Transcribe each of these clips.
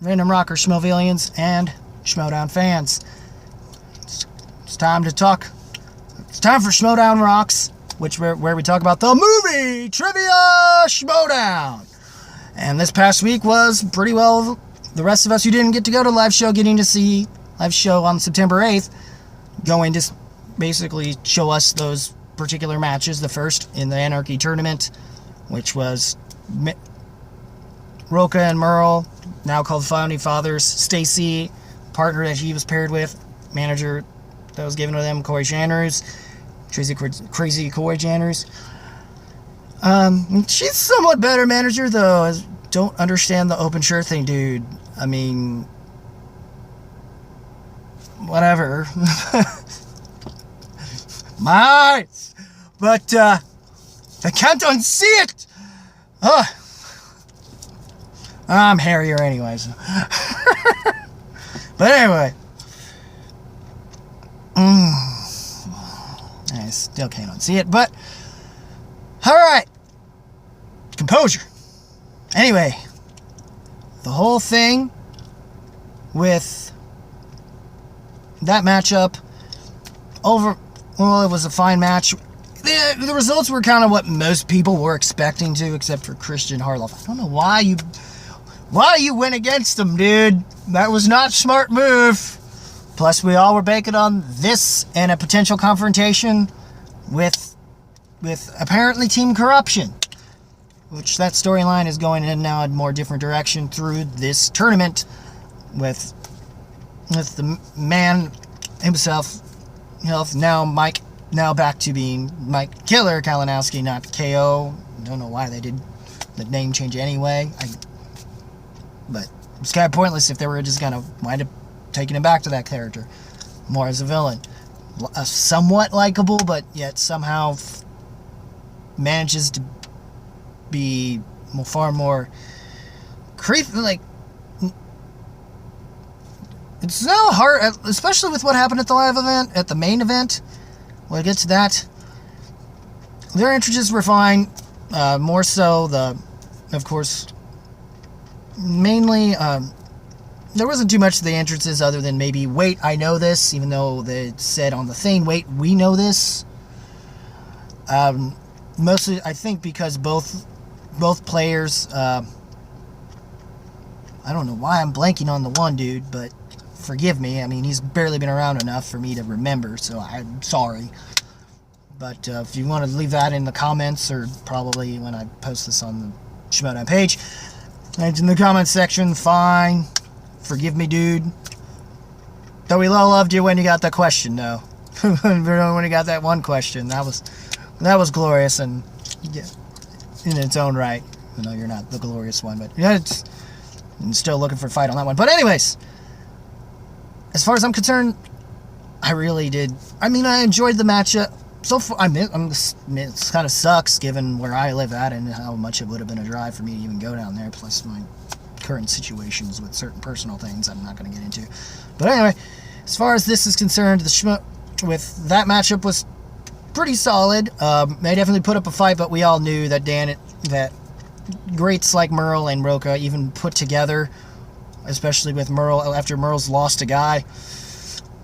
Random Rocker Schmoevillians and Schmoedown fans. It's time to talk. It's time for Schmoedown Rocks, where we talk about the movie Trivia Schmoedown. And this past week was pretty well, the rest of us who didn't get to go to the live show, getting to see live show on September 8th, going to basically show us those particular matches. The first in the Anarchy tournament, which was Roca and Merle, now called Founding Fathers. Stacy, partner that he was paired with, manager that was given to them, Corey Janners, crazy Corey Janners. She's somewhat better manager, though. I don't understand the open shirt thing, dude. I mean, whatever. My eyes. But, I can't unsee it. I'm hairier anyways. But anyway. I still can't unsee it, but alright. Composure. Anyway. The whole thing with that matchup well, it was a fine match. The results were kind of what most people were expecting to, except for Christian Harloff. I don't know why you went against him, dude. That was not a smart move. Plus, we all were banking on this and a potential confrontation with apparently team corruption, which that storyline is going in now in a more different direction through this tournament with the man himself, now back to being Mike Killer Kalinowski, not KO. Don't know why they did the name change anyway. But it's kind of pointless if they were just going to wind up taking him back to that character more as a villain. Somewhat likable, but yet somehow manages to be far more creepy. Like, it's now hard, especially with what happened at the live event, at the main event. We'll get to that. Their entrances were fine. More so, of course, mainly, there wasn't too much to the entrances other than maybe, wait, I know this, even though they said on the thing, wait, we know this. Mostly, I think, because both players, I don't know why I'm blanking on the one dude, but forgive me. I mean, he's barely been around enough for me to remember, so I'm sorry. But if you want to leave that in the comments, or probably when I post this on the Schmoedown page, and in the comments section, fine. Forgive me, dude. Though we all loved you when you got that question, though. When you got that one question, that was glorious, and yeah, in its own right. I know you're not the glorious one, but yeah, I'm still looking for a fight on that one. But anyways, as far as I'm concerned, I really did. I mean, I enjoyed the matchup. So far, it kind of sucks given where I live at and how much it would have been a drive for me to even go down there, plus my current situations with certain personal things I'm not going to get into. But anyway, as far as this is concerned, with that matchup was pretty solid. They definitely put up a fight, but we all knew that that greats like Merle and Roca, even put together, especially with Merle, after Merle's lost a guy,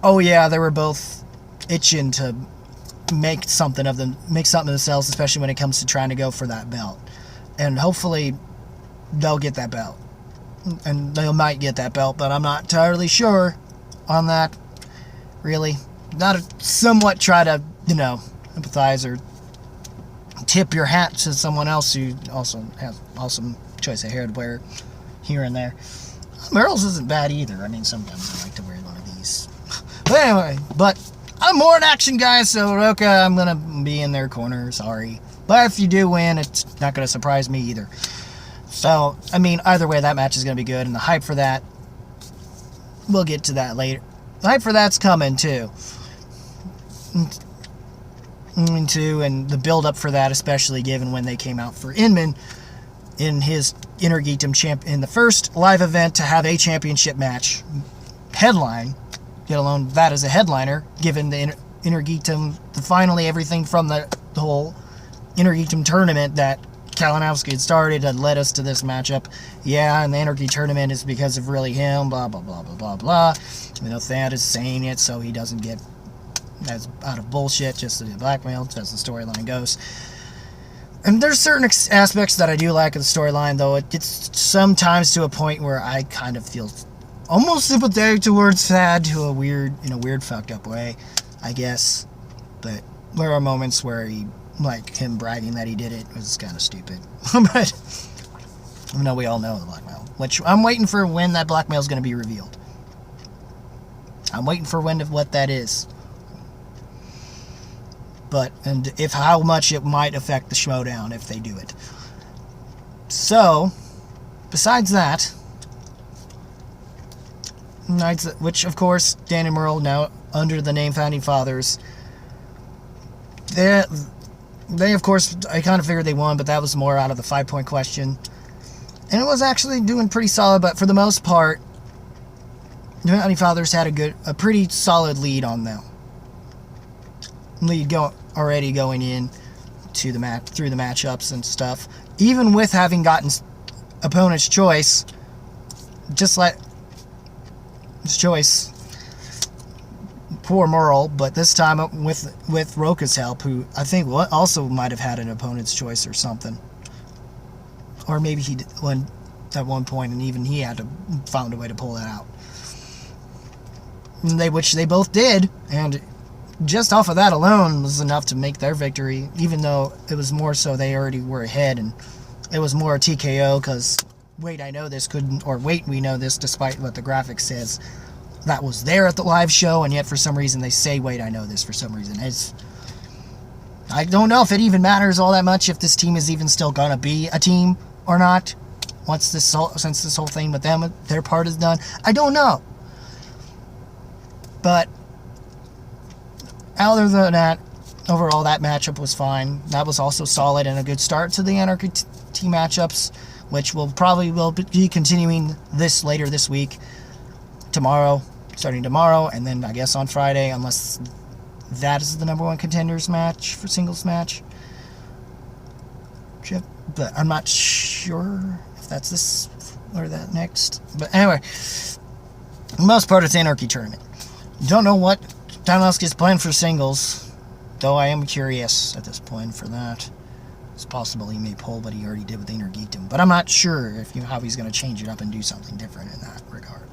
oh yeah, they were both itching to make something of themselves, especially when it comes to trying to go for that belt. And hopefully they'll get that belt. And they might get that belt, but I'm not entirely sure on that, really. Somewhat try to, empathize or tip your hat to someone else who also has awesome choice of hair to wear here and there. Merle's isn't bad either. I mean, sometimes I like to wear one of these. But anyway, I'm more an action guy, so Roca, I'm going to be in their corner, sorry. But if you do win, it's not going to surprise me either. So, I mean, either way, that match is going to be good, and the hype for that, we'll get to that later. The hype for that's coming, too. And the build-up for that, especially given when they came out for Inman in his Inner Geekdom in the first live event to have a championship match headline, let alone that as a headliner, given the Inner Geekdom, finally everything from the whole Inner Geekdom tournament that Kalinowski had started had led us to this matchup. Yeah, and the Anarchy tournament is because of really him, blah, blah, blah, blah, blah, blah. You know, Thad is saying it so he doesn't get as out of bullshit, just to be blackmailed, as the storyline goes. And there's certain aspects that I do like of the storyline, though it gets sometimes to a point where I kind of feel almost sympathetic towards Thad in a weird fucked up way, I guess. But there are moments where like him bragging that he did it was kind of stupid. But no, we all know the blackmail, which I'm waiting for when that blackmail is going to be revealed. I'm waiting for what that is. And if how much it might affect the Schmoedown if they do it. So, besides that, which of course Dan and Merle, now under the name Founding Fathers, they of course, I kind of figured they won, but that was more out of the 5-point question, and it was actually doing pretty solid. But for the most part, the Founding Fathers had a pretty solid lead on them. Already going in to the through the matchups and stuff, even with having gotten opponent's choice, just like his choice, poor Merle, but this time with Roka's help, who I think also might have had an opponent's choice or something, or maybe he did at one point, and even he had to found a way to pull that out. Which they both did, and just off of that alone was enough to make their victory, even though it was more so they already were ahead, and it was more a TKO because wait, I know this couldn't, or wait, we know this, despite what the graphic says that was there at the live show, and yet for some reason they say wait, I know this for some reason. I don't know if it even matters all that much if this team is even still gonna be a team or not since this whole thing with them, their part is done. I don't know, but other than that, overall, that matchup was fine. That was also solid and a good start to the Anarchy team matchups, which will be continuing later this week, starting tomorrow, and then I guess on Friday, unless that is the #1 contenders match for singles match. But I'm not sure if that's this or that next. But anyway, for the most part, it's Anarchy tournament. Don't know what Kalinowski's plan for singles, though I am curious at this point for that. It's possible he may pull what he already did with Inner Geekdom, but I'm not sure how he's going to change it up and do something different in that regard.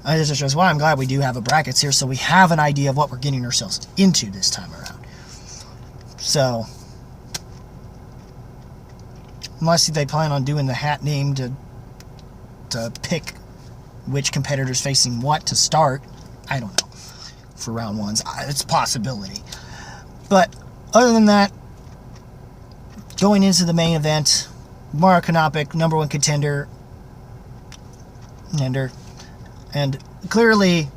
This is why I'm glad we do have a brackets here, so we have an idea of what we're getting ourselves into this time around. So, unless they plan on doing the hat name to pick which competitor's facing what to start, I don't know. For round ones, it's a possibility. But other than that, going into the main event, Mara Konopik, #1 contender, and clearly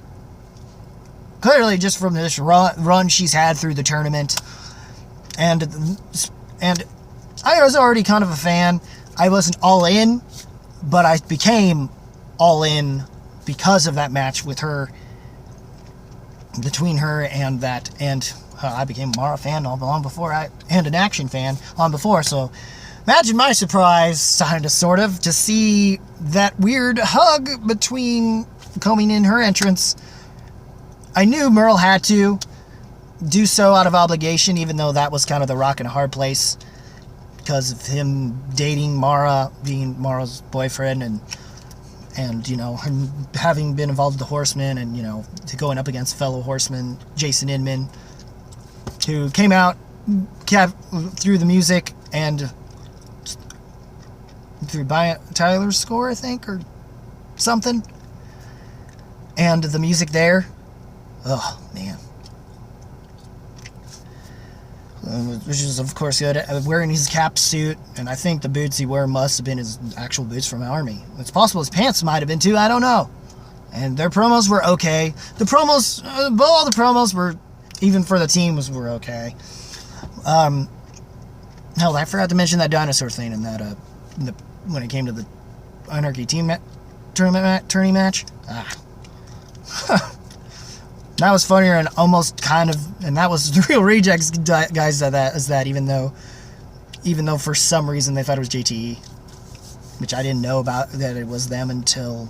just from this run she's had through the tournament, and I was already kind of a fan. I wasn't all in, but I became all in because of that match with her. Between her and that, and I became a Mara fan long before, and an action fan long before, so imagine my surprise, kind of, sort of, to see that weird hug coming in her entrance. I knew Merle had to do so out of obligation, even though that was kind of the rock and a hard place, because of him dating Mara, being Mara's boyfriend, and him having been involved with the Horsemen, and, going up against fellow Horseman Jason Inman, who came out through the music and through Tyler's score, I think, or something. And the music there, oh, man. Which is, of course, good. Wearing his cap suit, and I think the boots he wore must have been his actual boots from the Army. It's possible his pants might have been too, I don't know. And their promos were okay. All the promos were, even for the teams, were okay. Hell, I forgot to mention that dinosaur thing in that, when it came to the Anarchy team tourney match. That was funnier and almost kind of, and that was the real rejects guys is that, even though even though for some reason they thought it was JTE, which I didn't know about that it was them until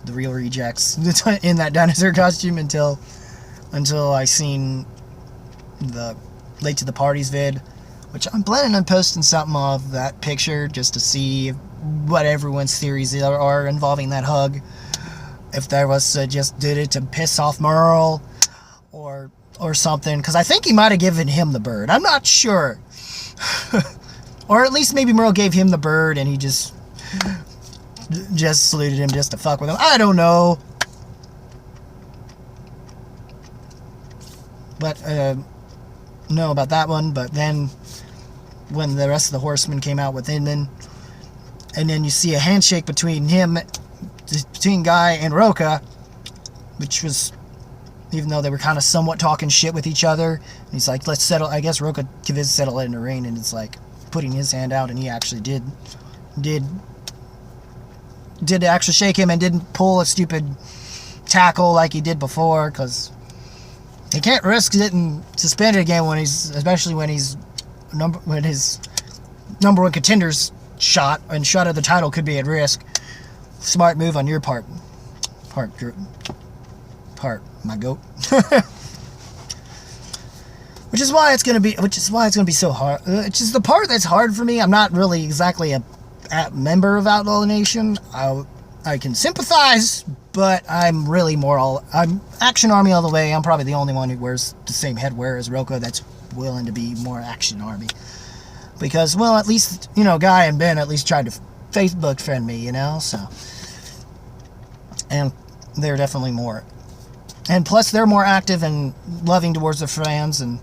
the Real Rejects in that dinosaur costume until I seen the Late to the Parties vid, which I'm planning on posting something of that picture just to see what everyone's theories are involving that hug. If there was just did it to piss off Merle or something, because I think he might have given him the bird. I'm not sure. Or at least maybe Merle gave him the bird and he just saluted him just to fuck with him. I don't know. But, know about that one. But then, when the rest of the Horsemen came out with Inman, and then you see a handshake between Guy and Roka, which was, even though they were kind of somewhat talking shit with each other, and he's like, let's settle, I guess Roka convinced settle it in the ring, and it's like, putting his hand out, and he actually did actually shake him and didn't pull a stupid tackle like he did before, because he can't risk getting suspended again especially when his number one contender's shot of the title could be at risk. Smart move on your part, my goat. Which is why it's gonna be so hard. Which is the part that's hard for me. I'm not really exactly a member of Outlaw Nation. I can sympathize, but I'm really I'm Action Army all the way. I'm probably the only one who wears the same headwear as Roka that's willing to be more Action Army. Because, well, at least, Guy and Ben at least tried to Facebook friend me, so. And they're definitely more. And plus, they're more active and loving towards their fans, and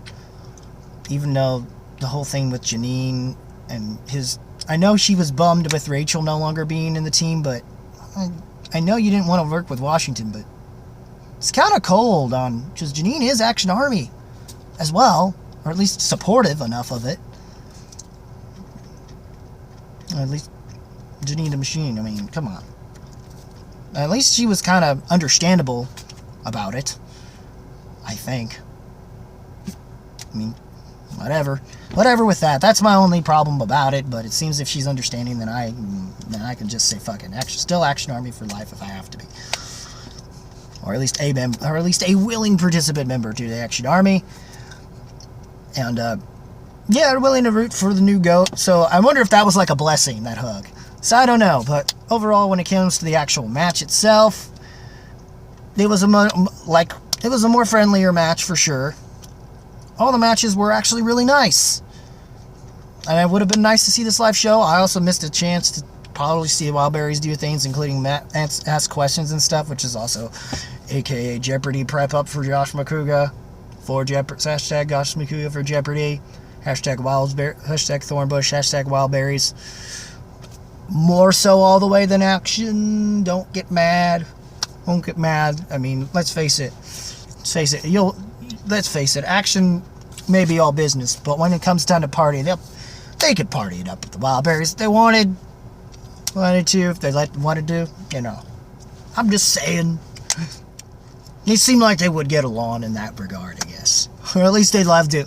even though the whole thing with Janine and I know she was bummed with Rachel no longer being in the team, but I know you didn't want to work with Washington, but it's kind of cold because Janine is Action Army as well, or at least supportive enough of it. Or at least Janine the Machine, I mean, come on. At least she was kind of understandable about it, I think. I mean, whatever with that. That's my only problem about it, but it seems if she's understanding, then I can just say fucking still Action Army for life if I have to be. Or at least a willing participant member to the Action Army. And yeah, they're willing to root for the new GOAT. So I wonder if that was like a blessing, that hug. So I don't know, but overall, when it comes to the actual match itself, it was a more friendlier match for sure. All the matches were actually really nice. And it would have been nice to see this live show. I also missed a chance to probably see Wildberries do things, including Matt ask questions and stuff, which is also aka Jeopardy prep up for Josh McCouga. For Jeopardy, hashtag Josh McCouga for Jeopardy. Hashtag Thornbush, hashtag Wildberries. More so all the way than Action. Don't get mad. Won't get mad. I mean, let's face it. Let's face it. Action may be all business, but when it comes time to party, they could party it up with the Wildberries if they wanted to, if they wanted to, I'm just saying. They seem like they would get along in that regard, I guess. Or at least they'd love to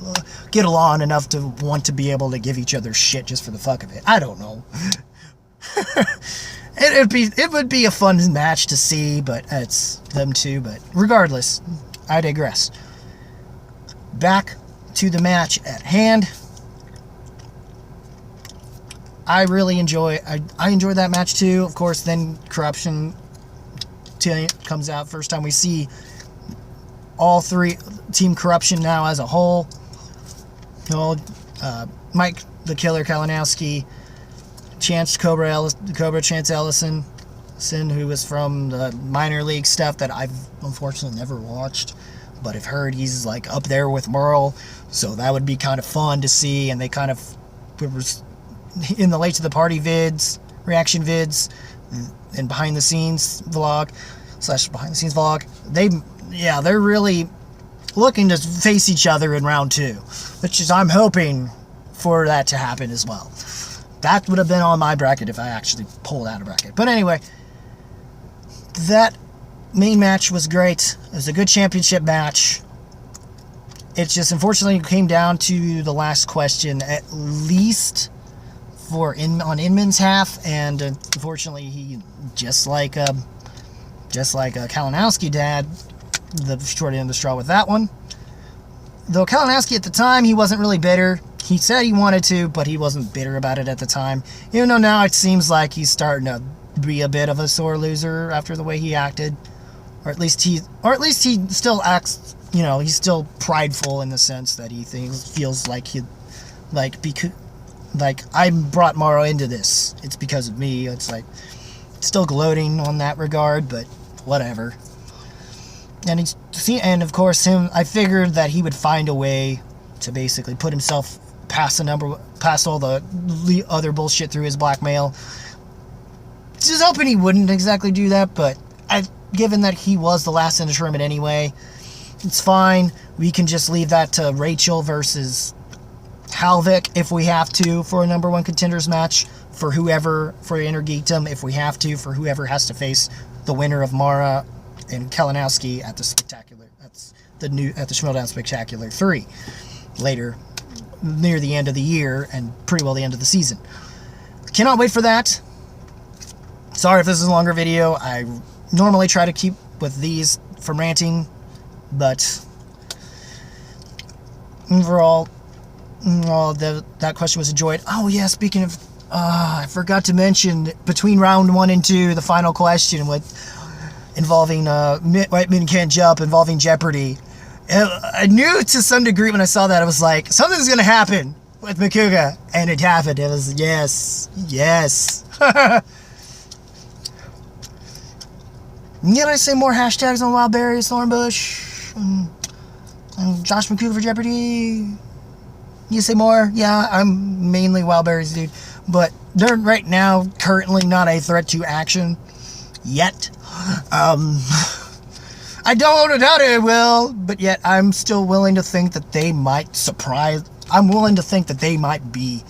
get along enough to want to be able to give each other shit just for the fuck of it. I don't know. It would be a fun match to see, but it's them two. But regardless, I digress. Back to the match at hand. I really enjoy that match too. Of course, then Corruption comes out. First time we see all three Team Corruption now as a whole. Mike the Killer Kalinowski, Chance Ellison, who was from the minor league stuff that I've unfortunately never watched, but I've heard he's like up there with Merle, so that would be kind of fun to see. And they kind of was in the Late to the Party vids, reaction vids, and behind the scenes vlog they're really looking to face each other in round 2, which is, I'm hoping for that to happen as well. That would have been on my bracket if I actually pulled out a bracket. But anyway, that main match was great. It was a good championship match. It just unfortunately came down to the last question, at least on Inman's half, and unfortunately he just like Kalinowski dad, the short end of the straw with that one. Though Kalinowski at the time, he wasn't really bitter. He said he wanted to, but he wasn't bitter about it at the time. Even though now it seems like he's starting to be a bit of a sore loser after the way he acted, or at least he still acts. You know, he's still prideful in the sense that he feels like I brought Morrow into this. It's because of me. It's like still gloating on that regard, but whatever. And of course I figured that he would find a way to basically put himself past all the other bullshit through his blackmail. Just hoping he wouldn't exactly do that, but given that he was the last in the tournament anyway, it's fine. We can just leave that to Rachel versus Halvik if we have to for a number one contenders match, for Inner Geekdom if we have to, for whoever has to face the winner of Mara and Kalinowski at the Schmoedown Spectacular 3 later, near the end of the year and pretty well the end of the season. Cannot wait for that. Sorry if this is a longer video. I normally try to keep with these from ranting, but overall that question was enjoyed. Oh yeah, speaking of, I forgot to mention between round 1 and 2, the final question involving White Men Can't Jump, involving Jeopardy. I knew to some degree when I saw that, I was like, something's gonna happen with Makuga, and it happened. It was yes. Can I say more hashtags on Wildberries, Thornbush, and Josh Makuga for Jeopardy? You say more? Yeah, I'm mainly Wildberries, dude. But they're right now currently not a threat to action yet. I don't doubt it will, but yet I'm still willing to think that they might surprise. I'm willing to think that they might be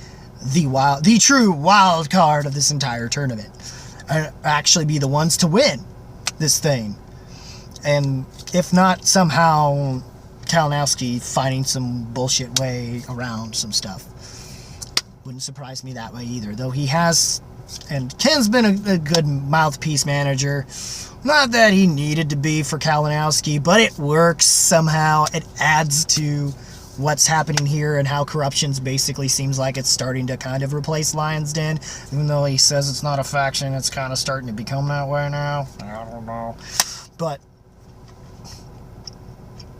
the true wild card of this entire tournament, and actually be the ones to win this thing. And if not, somehow Kalinowski finding some bullshit way around some stuff. Wouldn't surprise me that way either, though he has, and Ken's been a good mouthpiece manager. Not that he needed to be for Kalinowski, but it works somehow. It adds to what's happening here and how corruptions basically seems like it's starting to kind of replace Lion's Den. Even though he says it's not a faction, it's kind of starting to become that way now. I don't know. But,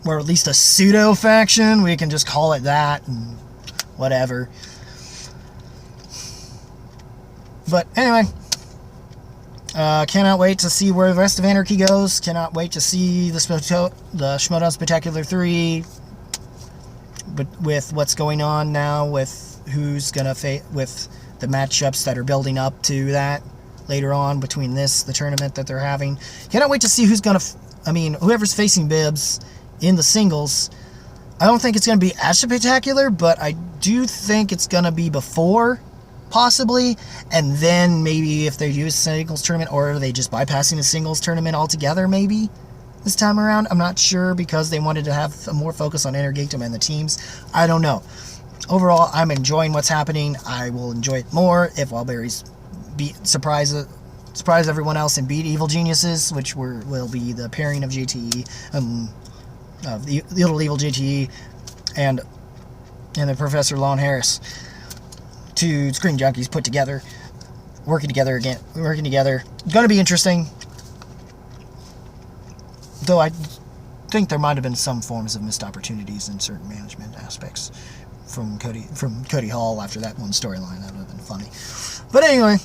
or at least a pseudo-faction, we can just call it that, and whatever. But anyway, cannot wait to see where the rest of Anarchy goes. Cannot wait to see the Schmoedown Spectacular 3, but with what's going on now, with who's gonna with the matchups that are building up to that later on between the tournament that they're having. Cannot wait to see who's gonna, whoever's facing Bibbs in the singles. I don't think it's gonna be as spectacular, but I do think it's gonna be before, possibly, and then maybe if they do a singles tournament, or are they just bypassing the singles tournament altogether, maybe this time around. I'm not sure, because they wanted to have a more focus on Inner Geekdom and the teams. I don't know. Overall, I'm enjoying what's happening. I will enjoy it more if Wildberries surprise everyone else and beat Evil Geniuses, which will be the pairing of JTE, the Little Evil JTE, and the Professor Lon Harris. Two Screen Junkies put together, working together. It's going to be interesting. Though I think there might have been some forms of missed opportunities in certain management aspects from Cody Hall after that one storyline. That would have been funny. But anyway,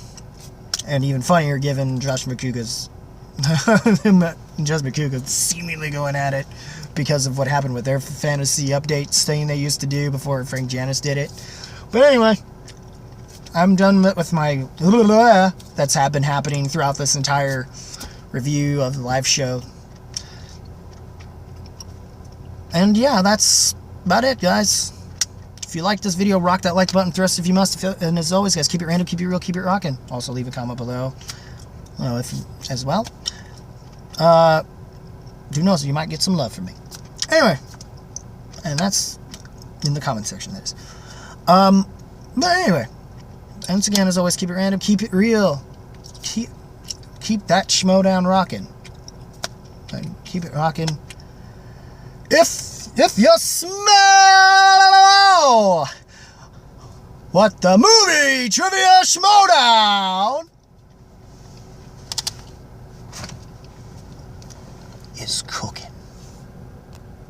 and even funnier given Josh Makuga's seemingly going at it because of what happened with their fantasy updates thing they used to do before Frank Janis did it. But anyway, I'm done with my that's been happening throughout this entire review of the live show. And yeah, that's about it, guys. If you like this video, rock that like button, thrust if you must. And as always, guys, keep it random, keep it real, keep it rocking. Also, leave a comment below. As well. Who knows? You might get some love from me. Anyway, And that's in the comment section, that is. But anyway, once again, as always, keep it random, keep it real. Keep that Schmoedown rocking. And keep it rocking. If you smell what the movie Trivia Schmoedown is called.